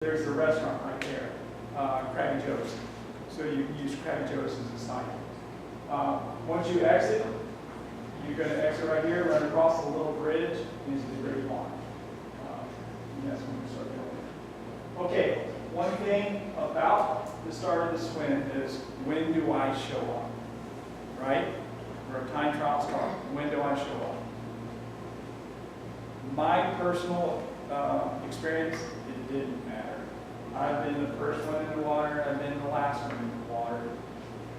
There's the restaurant right there, Crabby Joe's. So you can use Crabby Joe's as a sign. Once you exit, you're going to exit right here, run across the little bridge into the Great Pond. And that's when we start going. Okay, one thing about the start of the swim is, when do I show up? Right? For a time trial start, when do I show up? My personal experience, it didn't matter. I've been the first one in the water, I've been the last one in the water.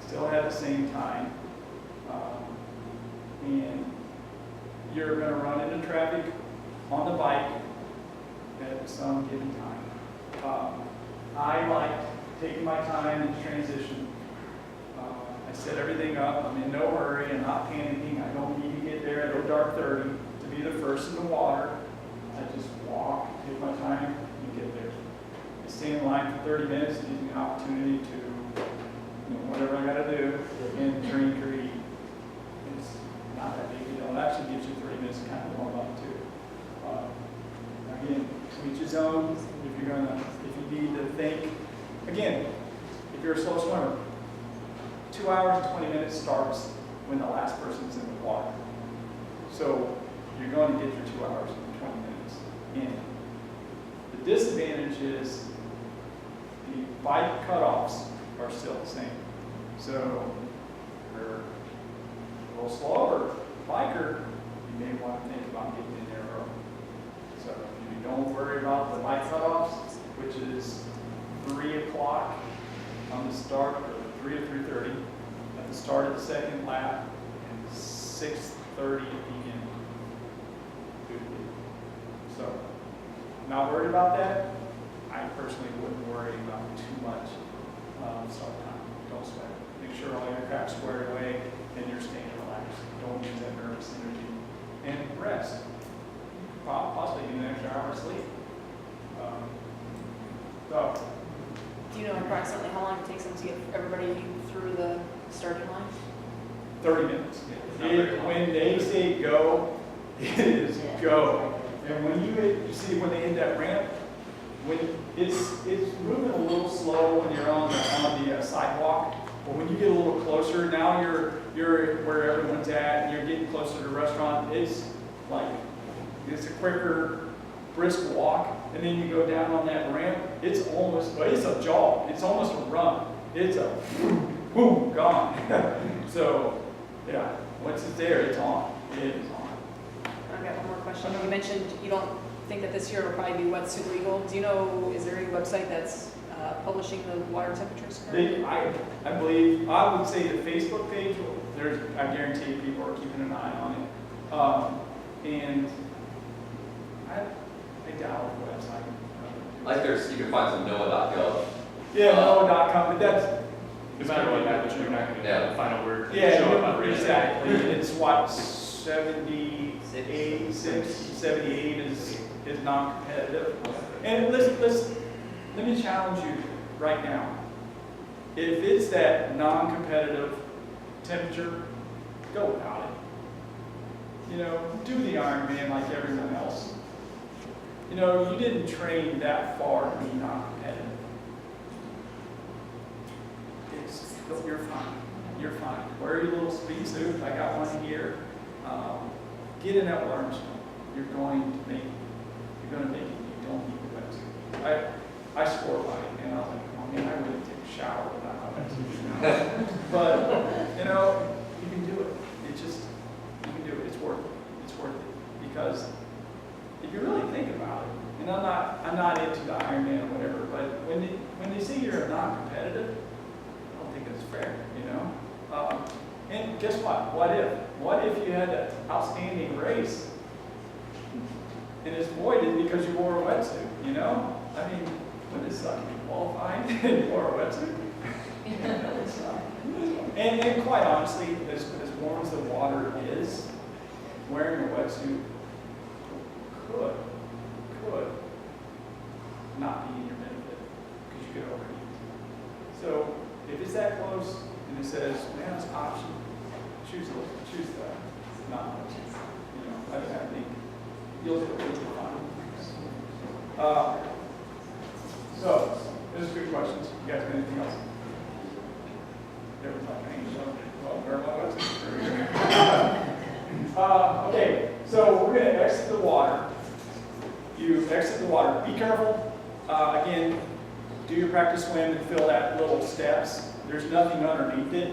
Still had the same time. And you're going to run into traffic on the bike at some given time. I like taking my time in transition. I set everything up. I'm in no hurry. I'm not panicking. I don't need to get there at dark 30 to be the first in the water. I just walk, take my time, and get there. I stay in line for 30 minutes, gives me an opportunity to, whatever I got to do, and drink or eat. It's not that big a deal. It actually gives you 30 minutes to kind of warm up too. Again, to each his own. If you need to think, again, if you're a slow swimmer, 2 hours and 20 minutes starts when the last person's in the water. So you're going to get your 2 hours and 20 minutes in. The disadvantage is the bike cutoffs are still the same. So if you're a little slower biker, you may want to think about getting in there early. So you don't worry about the bike cutoffs, which is 3 o'clock on the start, or 3 to 3:30 at the start of the second lap, and 6:30 at the end. So, not worried about that. I personally wouldn't worry about too much start time. Don't sweat it. Make sure all your crap's squared away and you're staying relaxed. Don't use that nervous energy. And rest. Possibly get an extra hour of sleep. Do you know approximately how long it takes them to get everybody through the starting line? 30 minutes. When they say go, it is go. And when you see when they hit that ramp, when it's moving a little slow when you're on the sidewalk, but when you get a little closer, now you're where everyone's at, and you're getting closer to the restaurant. It's a quicker, brisk walk, and then you go down on that ramp. It's a jog. It's almost a run. It's a boom, gone. So yeah, once it's there, it's on. It is on. I've got one more question. You mentioned you don't think that this year will probably be wetsuit legal. Do you know, is there any website that's publishing the water temperatures? I believe, I would say the Facebook page, I guarantee people are keeping an eye on it. And I doubt the website. You can find some NOAA.gov. Yeah, NOAA.com, but that's... No matter what happens, you're not going to get the final word. Yeah, exactly. It's what, 78 is non-competitive. And let me challenge you right now. If it's that non-competitive temperature, go without it. Do the Ironman like everyone else. You didn't train that far to be non-competitive. You're fine. You're fine. Wear your little speed suit. I got one here. Get in that water swim. You're going to make it. You don't need the wetsuit. I swore by it, and I was like, oh man, I wouldn't take a shower without my wetsuit. But you can do it. You can do it. It's worth it. It's worth it. Because if you really think about it, and I'm not into the Ironman or whatever, but when they say you're non-competitive, I don't think it's fair, And guess what? What if you had an outstanding race and it's voided because you wore a wetsuit? I mean, wouldn't it suck to be qualified and you wore a wetsuit? And quite honestly, as warm as the water is, wearing a wetsuit could not be in your benefit because you could overheat. So if it's that close and it says, man, it's option, choose that. Not much. I think you'll do it fine. So, those are good questions. You guys got anything else? Everyone's like, hey, well, where am I? Okay, so we're going to exit the water. You exit the water. Be careful. Again, do your practice swim and fill that little steps. There's nothing underneath it.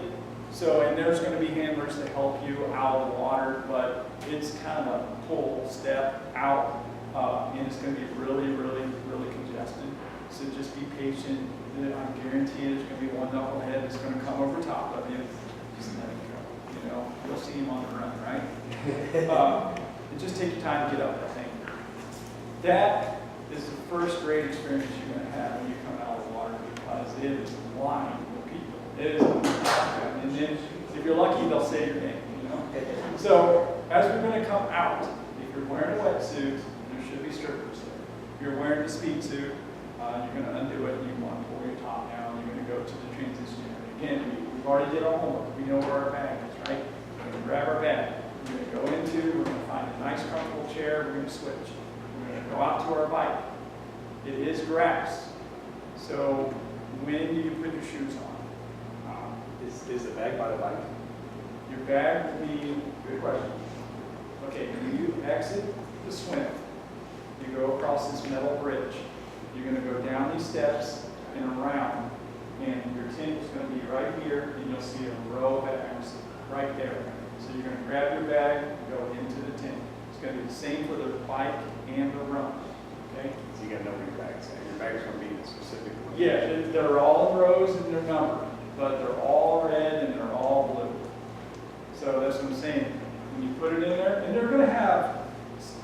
So, and there's going to be handlers to help you out of the water, but it's kind of a pull step out, and it's going to be really, really, really congested. So just be patient. I guarantee there's going to be one knucklehead that's going to come over top of you. Just let it go. You know, you'll see him on the run, right? And just take your time to get up that thing. That is the first great experience you're going to have when you come out of the water, because it is lined with people. It is, and then if you're lucky, they'll say your name. You know. So as we're going to come out, if you're wearing a wetsuit, there should be strippers there. If you're wearing a speed suit, you're going to undo it, and you want to pull your top down. You're going to go to the transition area. Again, we've already did our homework. We know where our bag is, right? We're going to grab our bag. We're going to go into, we're going to find a nice comfortable chair. We're going to switch. We're going to go out to our bike. It is grass. So when do you put your shoes on? Is the bag by the bike? Your bag will be, good question. Okay, when you exit the swim, you go across this metal bridge. You're going to go down these steps and around, and your tent is going to be right here, and you'll see a row of bags right there. So you're going to grab your bag and go into the tent. It's going to be the same for the bike and the run. Okay? So you got to know where your bag's at. Your bag's going to be in a specific one. Yeah, they're all in rows and they're numbered, but they're all red and they're all blue. So that's what I'm saying. When you put it in there, and they're going to have,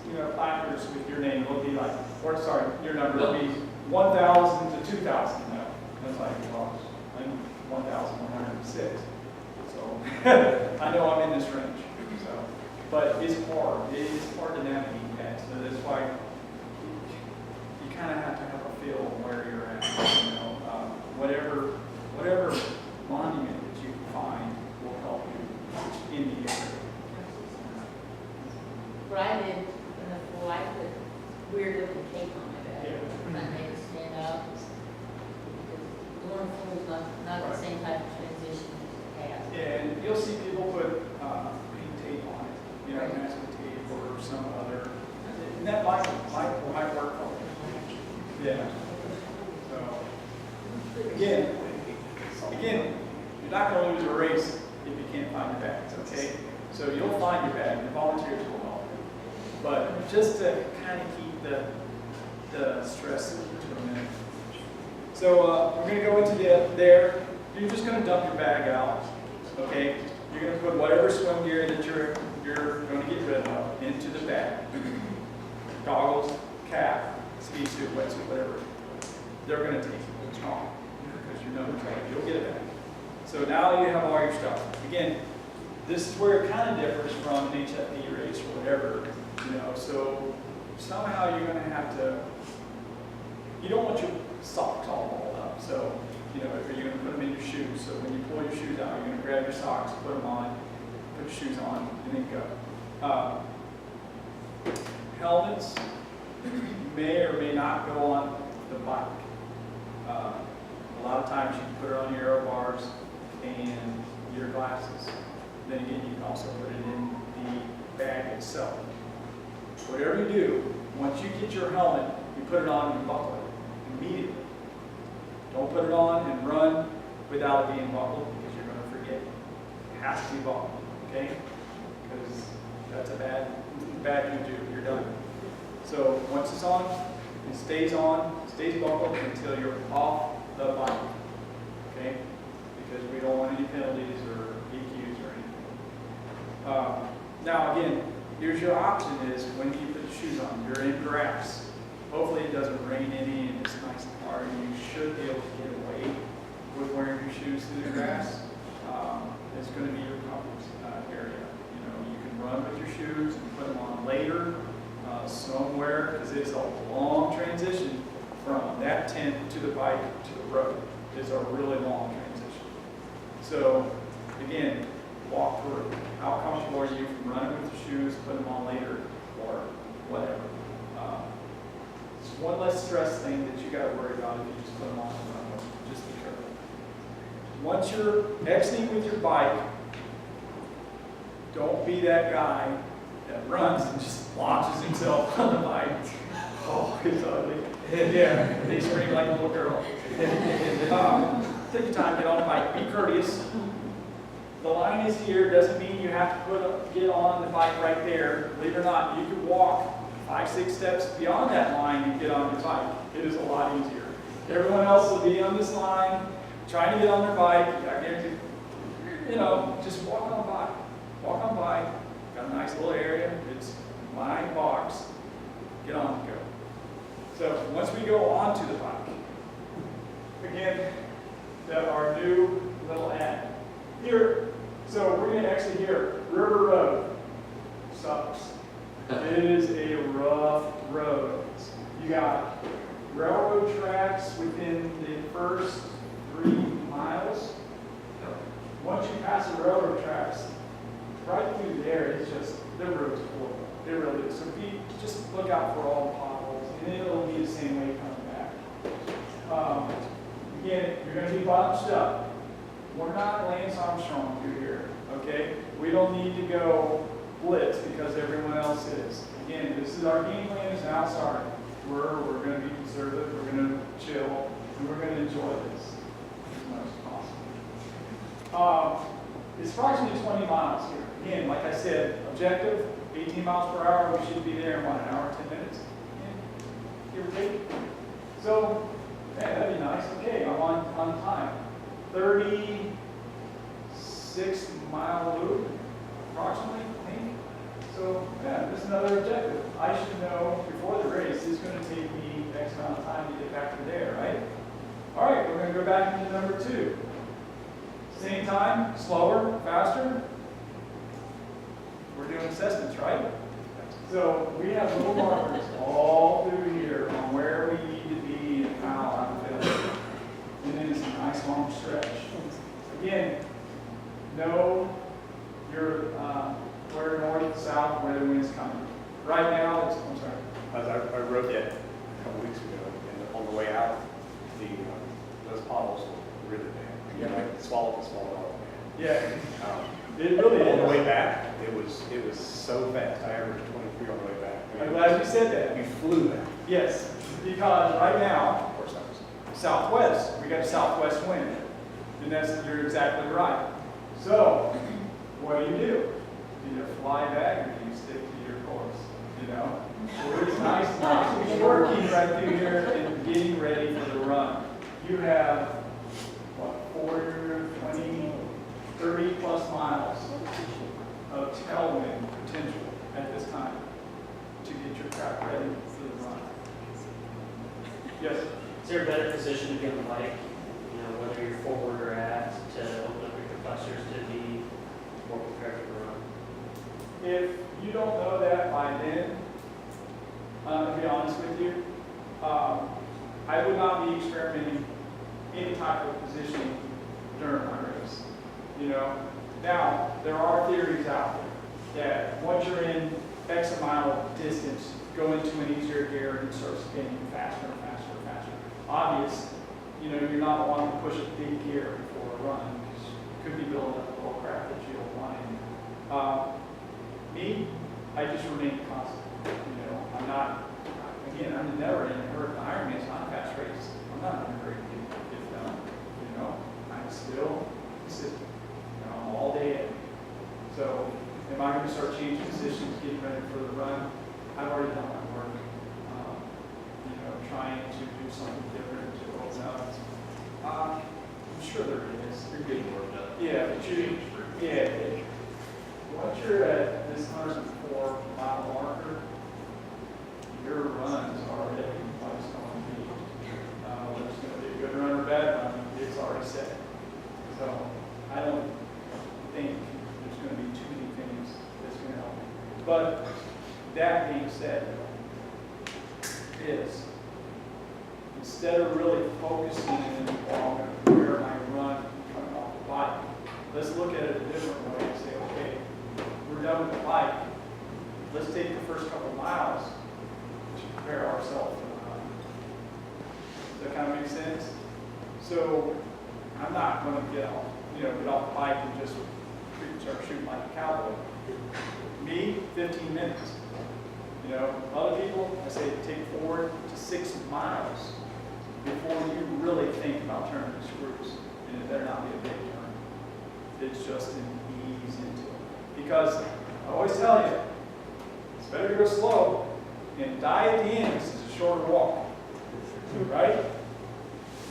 you know, placards with your name. It'll be like, or sorry, your number will be 1,000 to 2,000. No, that's like, well, I'm 1,106. So I know I'm in this range. So, but it's hard. It is hard to navigate that. So that's why you kind of have to have a feel of where you're at. You know, whatever monument that you find will help you in the area. Where I lived in the pool, I put weird looking cape on my back. Yeah. That made it stand out. Because going pool is not the same type of transition as it has. Yeah, and you'll see people put pink tape on it, you know, masking tape or some other, and that might work for you. Yeah. So, again, you're not going to lose a race if you can't find your bags, okay? So you'll find your bag, the volunteers will help you. But just to kind of keep the stress to a minute. So we're going to go into there. You're just going to dump your bag out, okay? You're going to put whatever swim gear that you're going to get rid of into the bag. Goggles, cap, ski suit, wetsuit, whatever. They're going to take it strong because you know you'll get it back. So now you have all your stuff. Again, this is where it kind of differs from an HFP race or whatever, you know. So somehow you're going to have to. You don't want your socks all balled up. So, you know, if you're going to put them in your shoes. So when you pull your shoes out, you're going to grab your socks, put them on, put your shoes on, and then go. Helmets may or may not go on the bike. A lot of times you can put it on your aero bars and your glasses. Then again, you can also put it in the bag itself. Whatever you do, once you get your helmet, you put it on and you buckle it immediately. Don't put it on and run without it being buckled because you're going to forget. It has to be buckled, okay? Because that's a bad juju. You're done. So once it's on, it stays buckled until you're off the bike, okay? Because we don't want any penalties or DQs or anything. Now again, here's your option is when you put the shoes on, you're in grass. Hopefully it doesn't rain any and it's nice and hard. You should be able to get away with wearing your shoes through the grass. It's going to be your comfort area. You know, you can run with your shoes and put them on later somewhere because it's a long transition from that tent to the bike to the road. It's a really long transition. So again, walk through. How comfortable are you from running with your shoes, put them on later, or whatever? one less stress thing that you got to worry about if you just put them on and run with. Just be careful. Once you're exiting with your bike, don't be that guy that runs and just launches himself on the bike. Oh, it's ugly. Yeah, they scream like a little girl. Take your time, get on the bike, be courteous. The line is here, doesn't mean you have to get on the bike right there. Believe it or not, you could walk 5-6 steps beyond that line and get on your bike. It is a lot easier. Everyone else will be on this line, trying to get on their bike. I guarantee, just walk on by. Walk on by. Got a nice little area. It's my box. Get on and go. So once we go onto the bike, again, that our new little ad. Here, so we're going to exit here. River Road sucks. It is a rough road. You got railroad tracks within the first 3 miles. Once you pass the railroad tracks, right through there, it's just, the road's horrible. It really is. So just look out for all the potholes, and it'll be the same way coming back. Again, you're going to be bunched up. We're not Lance Armstrong through here, okay? We don't need to go blitz because everyone else is. Again, this is our game plan is now starting. We're going to be conservative, we're going to chill, and we're going to enjoy this as much as possible. It's approximately 20 miles here. Again, like I said, objective, 18 miles per hour. We should be there in, what, an hour, 10 minutes? Yeah, give or take. So, yeah, that'd be nice. Okay, I'm on time. 36-mile loop, approximately, I think. So, yeah, this is another objective. I should know before the race, it's going to take me X amount of time to get back to there, right? All right, we're going to go back into number 2. Same time, slower, faster. We're doing assessments, right? So we have little markers all through here on where we need to be and how I'm feeling. And then it's a nice long stretch. Again, know your where north, south, where the wind's coming. Right now, I'm sorry. I wrote that a couple weeks ago, and on the way out, those potholes were really bad. You like swallow all. Yeah, it really On the is. way back, it was so fast. I averaged 23 on the way back. I'm glad you said that. We flew back. Yes, because right now, Of course, that was. southwest, we got a southwest wind. And you're exactly right. So, what do? Do you fly back or do you stick to your course? So it's nice to be working right through here and getting ready for the run. You have, what, 20, 30 plus miles of tailwind potential at this time to get your crap ready for the run. Yes? Is there a better position to be on the bike? Whether you're forward or aft, to open up your compressors to be more prepared for the run? If you don't know that by then, to be honest with you, I would not be experimenting any type of positioning during my race. Now, there are theories out there that once you're in X amount of distance, go into an easier gear and start spinning faster and faster and faster. Obvious, you're not wanting to push a big gear before a run because you could be building up a little crap that you don't want in. Me, I just remain constant. I'm not, again, I'm never in a hurry. Ironman is not a fast race. I'm not in a hurry to get it done. I'm still consistent. I'm all day in. So, am I going to start changing positions, getting ready for the run? I've already done my work. Trying to do something different to open up. I'm sure there is. You're getting worked up. Yeah, but once you're at this 104-mile marker, your run is already what it's going to be. Whether it's going to be a good run or a bad run, it's already set. So I don't think there's going to be too many things that's going to help me. But that being said, is instead of really focusing on where I run coming off the bike, let's look at it a different way and say, okay, we're done with the bike. Let's take the first couple miles to prepare ourselves for the run. So I'm not gonna get off the bike and just start shooting like a cowboy. Me, 15 minutes. Other people, I say take 4 to 6 miles before you really think about turning the screws. And it better not be a big turn. It's just an ease into it. Because I always tell you, it's better to go slow and die at the end. This is a shorter walk. Right?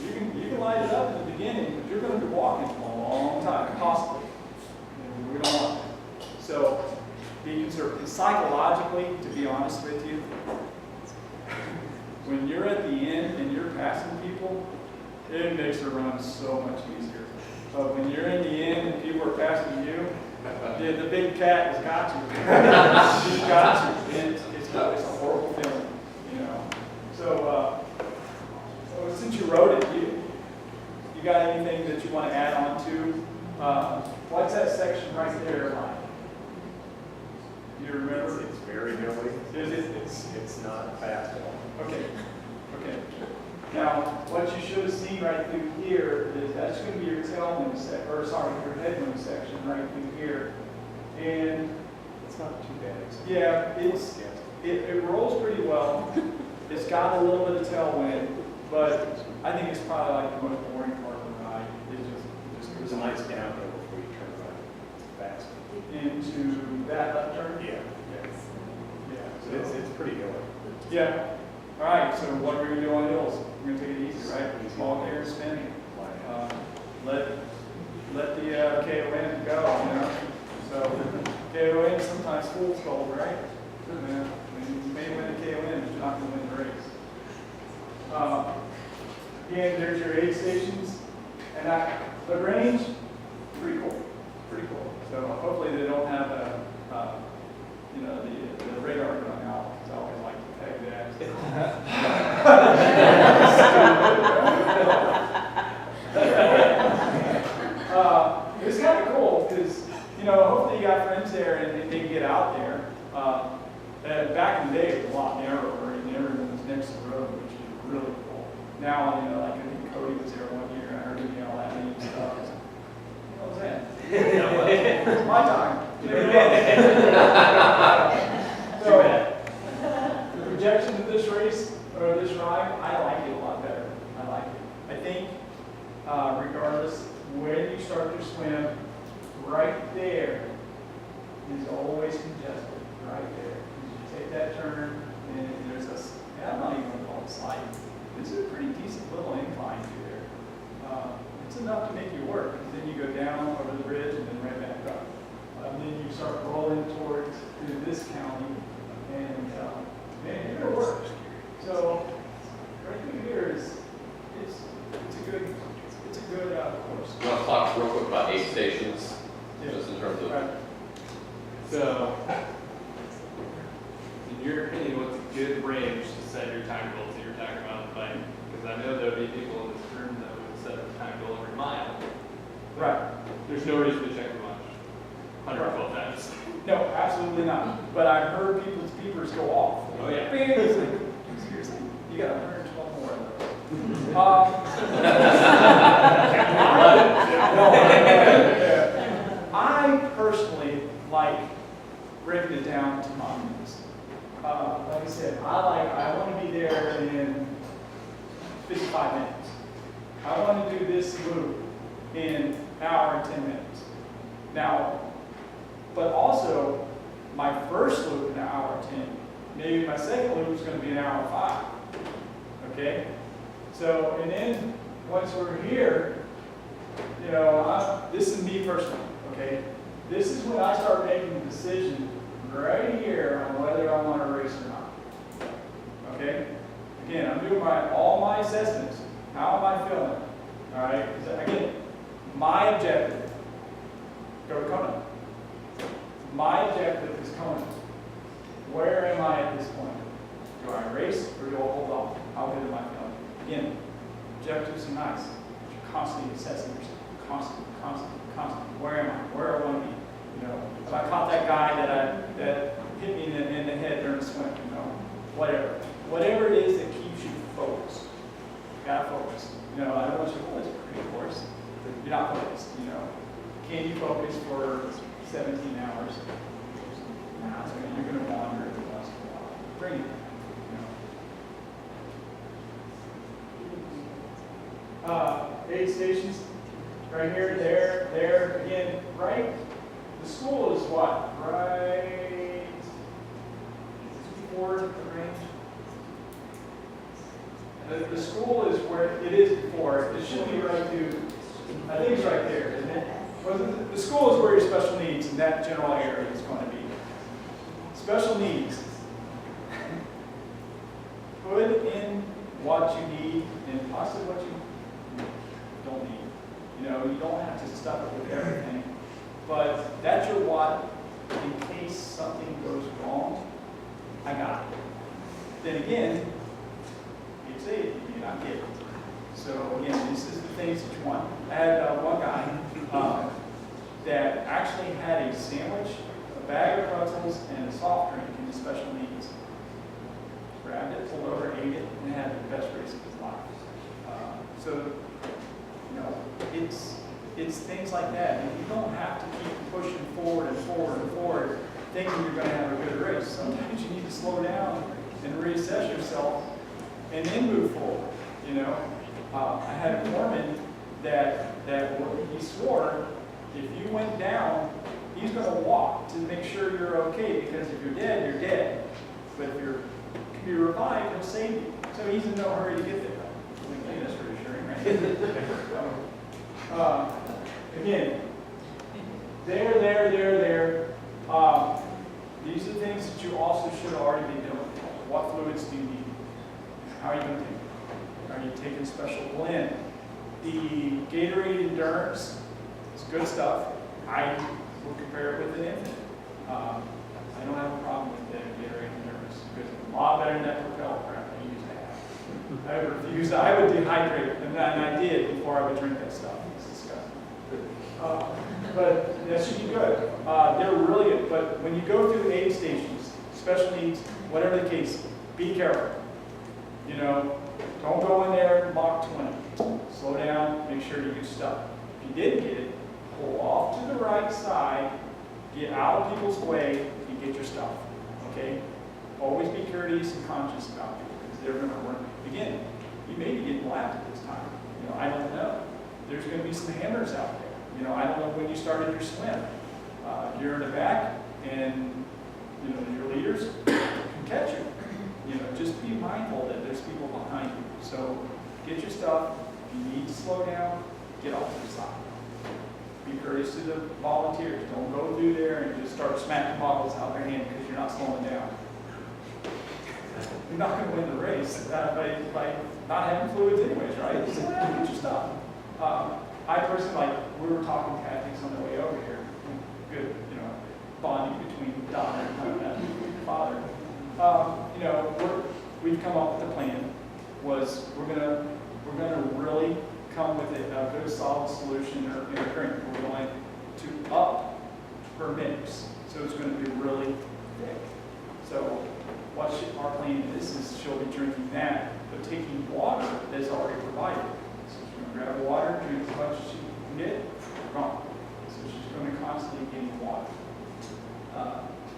You can light it up in the beginning, but you're going to be walking for a long time, possibly. And we don't want that. So be conservative. Psychologically, to be honest with you, when you're at the end and you're passing people, it makes the run so much easier. But when you're in the end and people are passing you, the big cat has got you. She's got you. It's a horrible feeling, So since you wrote it, you got anything that you want to add on to? What's that section right there like? Do you remember? It's very hilly. Is it? It's not fast at all. Okay. Now, what you should have seen right through here is that's going to be your tailwind your headwind section right through here. And It's not too bad. yeah, it rolls pretty well. It's got a little bit of tailwind, but I think it's probably like the most boring part of the ride. It just It was a nice downhill before you turn around fast. into that left turn. Yeah. Yeah. So it's pretty hilly. Yeah. All right. So what are we going to do on hills? We're going to take it easy, right? Small gear, spin. Let the KON go. So KON sometimes fools gold, right? Yeah. You may win the KON, but you're not going to win the race. Again, there's your aid stations, and the range, pretty cool. So hopefully they don't have the radar going out, because I always like to peg that. It's kind of cool because hopefully you got friends there and they can get out there. Back in the day, it was a lot narrower, and everyone was next to the road, which is really cool. Now, like I think Cody was there one year, and I heard him yell at me and stuff. What was that? It's my time. So, the projection of this race, or this ride, I like it a lot better. I like it. I think, regardless, when you start your swim, right there is always congested, right there. You take that turn, and there's I'm not even going to call it slide. This is a pretty decent little incline through there. It's enough to make you work. And then you go down over the bridge and then right back up. And then you start rolling towards this county, and man, you're gonna work. So right through here it's a good course. You want to talk real quick about aid stations, Yeah. just in terms of, Right. So, in your opinion, what's a good range to set your time goals that you're talking about on the bike? Because I know there'll be people in this room that would set a time goal every mile. Right. There's no reason to check the watch 112 times. No, absolutely not. But I've heard people's beepers go off. Oh, yeah. It's like, seriously, you got 112 more of those. I personally like breaking it down to monuments. Like I said, I want to be there in 55 minutes. I want to do this loop in an hour and 10 minutes. Now, but also, my first loop in an hour and 10. Maybe my second loop is going to be an hour and 5. Okay? So, and then once we're here, this is me personally, okay? This is when I start making the decision right here on whether I want to race or not. Okay? Again, I'm doing all my assessments. How am I feeling? All right? Again, my objective, go to Kona. My objective is Kona. Where am I at this point? Do I race or do I hold off? How good am I feeling? Again, objectives are nice. You're constantly assessing yourself. Constantly. Where am I? Where do I want to be? If I caught that guy that hit me in the head during the swim, whatever. Whatever it is that keeps you focused. You gotta focus. I don't want you, oh, it's not focused, you know. Can you focus for 17 hours? Nah, you're going to wander every once in a while. Bring it back, you know. Aid stations, right here, there, again, right? The school is what? Right before the range? The school is where it is before. It should be right to, I think it's right there, isn't it? Well, the school is where your special needs in that general area is going to be. Special needs. Put in what you need and possibly what you don't need. You know, you don't have to stuff it with everything. But that's your what in case something goes wrong. I got it. Then again, it's a you may not get it. So again, this is the things that you want. I had one guy that actually had a sandwich, a bag of pretzels, and a soft drink in his special needs. Grabbed it, pulled over, ate it, and had the best race of his life. So, you know, it's things like that. And you don't have to keep pushing forward and forward and forward, thinking you're going to have a good race. Sometimes you need to slow down and reassess yourself and then move forward. You know, I had a foreman that he swore if you went down, he's going to walk to make sure you're okay, because if you're dead, you're dead. But if you can be revived, he'll save you. So he's in no hurry to get there. I think that's reassuring, right? Again, there. These are things that you also should already be doing. What fluids do you need? How are you going to take it? Are you taking special blend? The Gatorade Endurance is good stuff. I will compare it with an infant. I don't have a problem with the Gatorade Endurance because it's a lot better than that Propel crap I used to have. I refused. I would dehydrate, and I did before I would drink that stuff. It's disgusting. But that should be good. They're really good. But when you go through aid stations, special needs, whatever the case, be careful. You know, don't go in there Mach 20. Slow down, make sure you get stuff. If you didn't get it, pull off to the right side, get out of people's way, and get your stuff. Okay? Always be courteous and conscious about people, because they're going to work. Again, you may be getting laughed at this time. You know, I don't know. There's going to be some hammers out there. You know, I don't know when you started your swim. You're in the back, and you know your leaders can catch you. You know, just be mindful that there's people behind you. So get your stuff. If you need to slow down, get off to the side. Be courteous to the volunteers. Don't go through there and just start smacking bottles out of their hand because you're not slowing down. You're not going to win the race by not having fluids anyways, right? Slow down, get your stuff. I personally, like, we were talking tactics on the way over here. Good, you know, bonding between Don and father. You know, we've come up with a plan. Was we're gonna really come with a good solid solution in a drink. We're going to up her mix, so it's going to be really thick. So what our plan is she'll be drinking that, but taking water that's already provided. So she's going to grab water, drink as much as she can get, gone. So she's going to constantly gain water.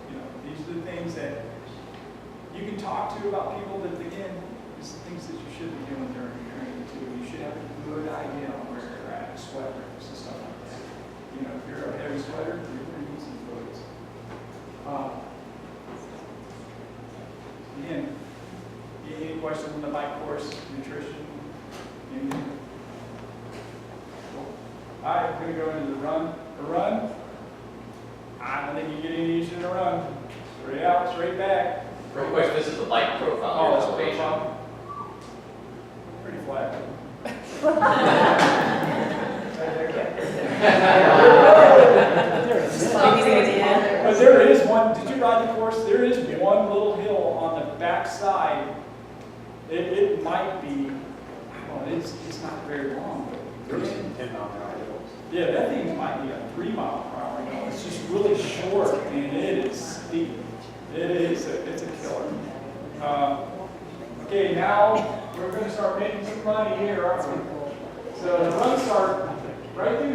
You know, these are the things that you can talk to about people that, again, these are things that you should be doing during your training too. You should have a good idea on where you're at, sweat rates and stuff like that. You know, if you're a heavy sweater, you're going to need some fluids. Again, any questions on the bike course, nutrition, anything? Cool. All right, we're going to go into the run. The run, I don't think you get any easier to run. Straight out, straight back. Real quick, this is the bike profile. Oh, your that's elevation. profile. Pretty flat. But there is one, did you ride the course? There is one little hill on the back side. It might be, well, it's not very long, but There's some 10 mile an hour hills. yeah, that thing might be a 3 mile per hour hill. It's just really short and it is steep. It is, it's a killer. Okay, now we're going to start making some money here, aren't we? So the run start right through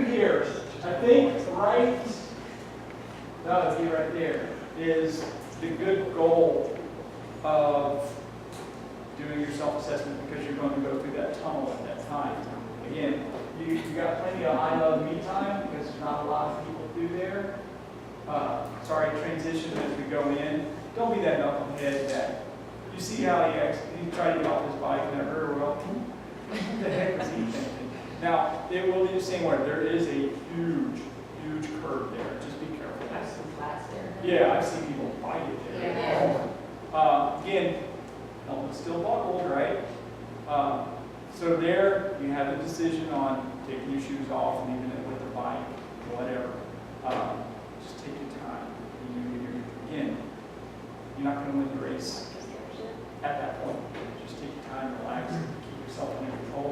got plenty of I love me time because there's not a lot of people through there. Transition as we go in. Don't be that knucklehead that you see how he tried to get off his bike and never well. What the heck was he thinking? Now, it will be the same way. There is a huge curve there. Just be careful. There's some flats there. Yeah, I've seen people bite it there. Yeah. Again, helmet still buckled, right? So there, you have the decision on taking your shoes off and leaving it with the bike, whatever. Just take your time. Again, you're not going to win the race at that point. Just take your time, relax, keep yourself under control.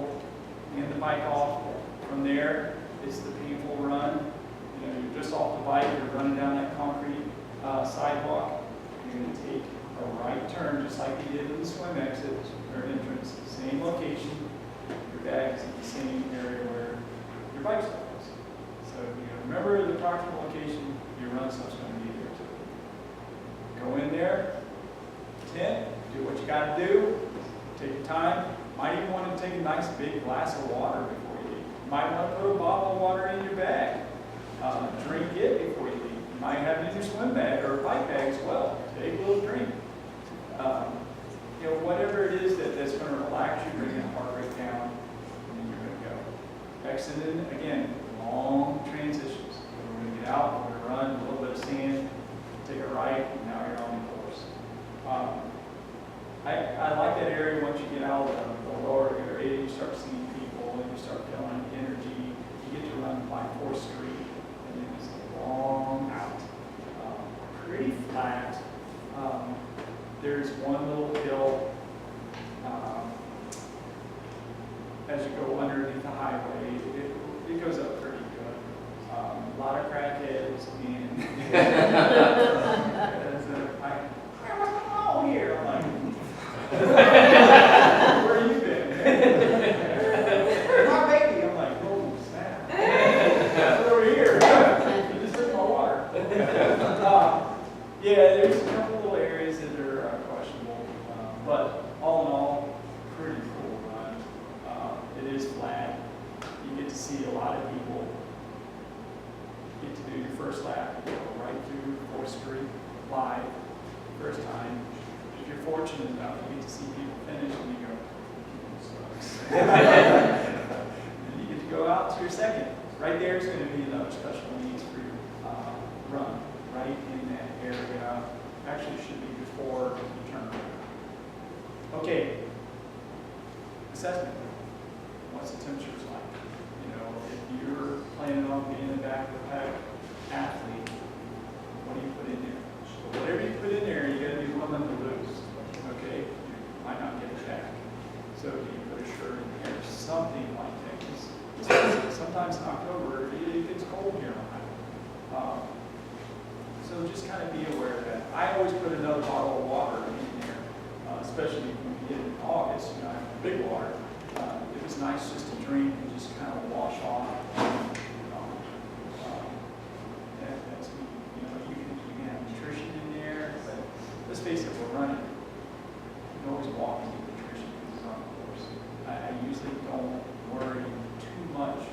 Hand the bike off. From there, it's the painful run. You know, you're just off the bike, you're running down that concrete sidewalk. You're going to take a right turn, just like you did in the swim exit or entrance. Same location. Your bag is in the same area where your bicycle is. So if you remember the proximal location, your run stuff's going to be there too. Go in there, tent, do what you got to do. Take your time. Might even want to take a nice big glass of water before you leave. You might want to put a bottle of water in your bag. Drink it before you leave. You might have it in your swim bag or bike bag as well. Take a little drink. Whatever it is that's going to relax you, bring your heart rate down, and then you're going to go. Exiting, again, long transitions. We're going to get out, we're going to run, a little bit of sand, take a right, and now you're on the course. I like that area once you get out of the lower area, you start seeing people, and you start feeling energy. You get to run by 4th Street, and then it's long out. Pretty flat. There's one little hill as you go underneath the highway. It goes up pretty good. A lot of crackheads and what's going on here? I'm like, where have you been? My baby. I'm like, oh snap. It's over here. You just took my water. Yeah, there's a couple little areas that are questionable, but all in all, pretty cool run. It is flat. You get to see a lot of people get to do your first lap. You go right through 4th Street live, first time. If you're fortunate enough, you get to see people finish and you go, sucks. And you get to go out to your second. Right there is going to be another special needs for your run, right in that area. Actually, it should be before you turn around. Okay, assessment. What's the temperatures like? If you're planning on being a back of the pack athlete, what do you put in there? So whatever you put in there, you got to be willing to lose. Okay, you might not get it back. So you put a shirt in there, something like that. 'Cause sometimes in October it gets cold here in Ohio. So just kind of be aware of that. I always put another bottle of water in there, especially when we get in August. I have big water. It was nice just to drink and just kind of wash off. That's you can have nutrition in there, but let's face it, we're running. You can always walk and get nutrition because it's on the course. I usually don't worry too much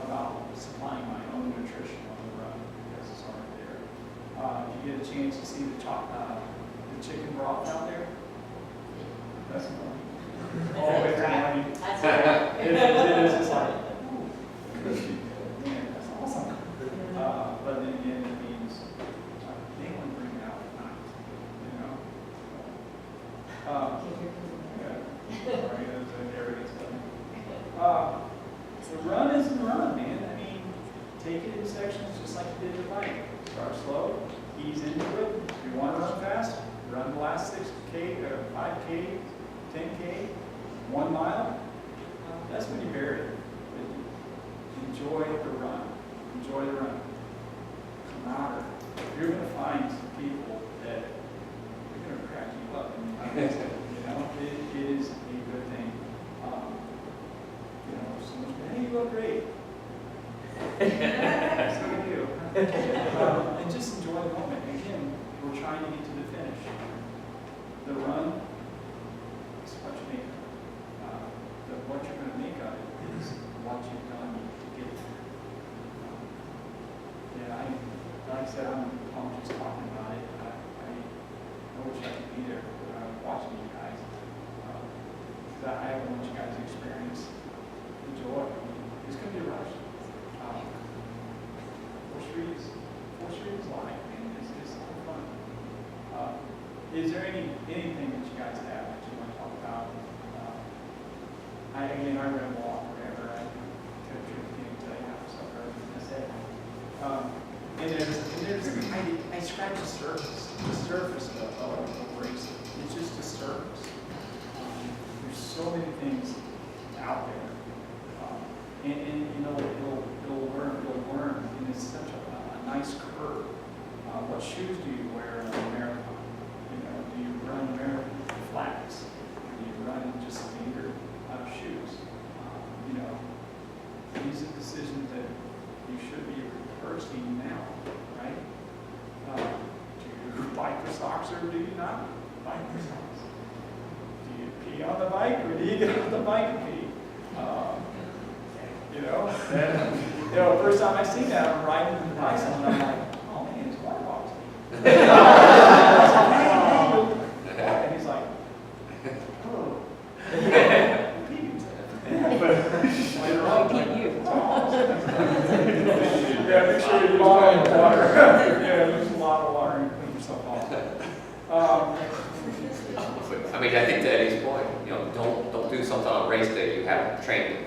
about supplying my own nutrition on the run because it's already there. If you get a chance to see the chicken broth out there, that's money. Oh, it's money. That's right. It is just like, ooh, man, that's awesome. But then again, it means they want to bring it out at night, yeah, sorry, that's an arrogance button. So run is a run, man. I mean, take it in sections just like you did your bike. Start slow, ease into it. If you want to run fast, run the last 6K, 5K, 10K, 1 mile. That's when you bury it. Enjoy the run. Enjoy the run. Camaraderie. You're going to find some people that are going to crack you up. It is a good thing. Someone's going, hey, you look great. So you do. And just enjoy the moment. Again, we're trying to get to the finish. The run is what you make of it. What you're going to make of it is what you've done is there anything that you guys have that you want to talk about? I ran a walk forever. I can't tell you how much I've heard I said. I scratched the surface of race. It's just the surface. There's so many things out there. And you know, it'll learn, and it's such a nice curve. What shoes do you wear in a marathon? You know, do you run marathon flats? Do you run just standard shoes? You know, these are decisions that you should be rehearsing now, right? Do you bike for socks or do you not bike for socks? Do you pee on the bike or do you get off the bike and pee? You know, first time I seen that, I'm riding the bicycle and I'm like, oh man, it's water bottles. And he's like, oh. Later on, like, yeah, make sure you bottle of water. Yeah, use a lot of water and clean yourself off. I mean, I think to Eddie's point, don't do something on race day you haven't trained with.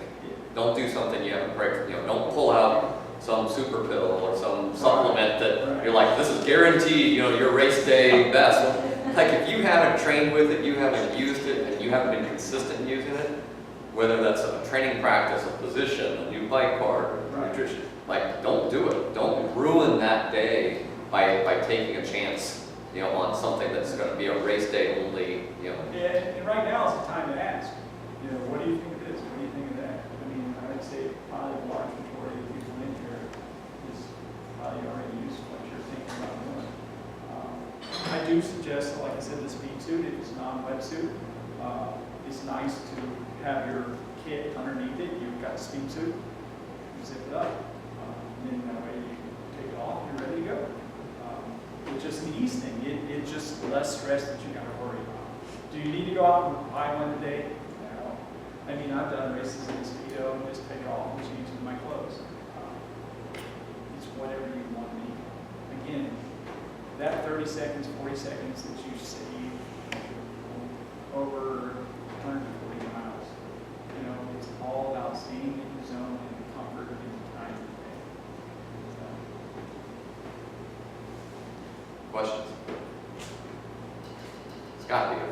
Don't do something you haven't break. Don't pull out some super pill or some supplement that you're like, this is guaranteed, your race day best. Like if you haven't trained with it, you haven't used it, and you haven't been consistent in using it, whether that's a training practice, a position, a new bike part, nutrition, like don't do it. Don't ruin that day by taking a chance, on something that's going to be a race day only, Yeah, and right now is the time to ask. What do you think of this? What do you think of that? I mean, I would say probably the large majority of people in here is probably already used to what you're thinking about doing. I do suggest, like I said, the speed suit, if it's non-wetsuit, it's nice to have your kit underneath it. You've got the speed suit, you zip it up, and then that way you take it off, you're ready to go. It's just an ease thing. It's just less stress that you got to worry about. Do you need to go out and buy one today? No. I mean, I've done races in the Speedo and just take it off and change into my clothes. It's whatever you want to be. Again, that 30 seconds, 40 seconds that you save over 140 miles, it's all about staying in the zone and the comfort of the time of the day. questions. It's got to be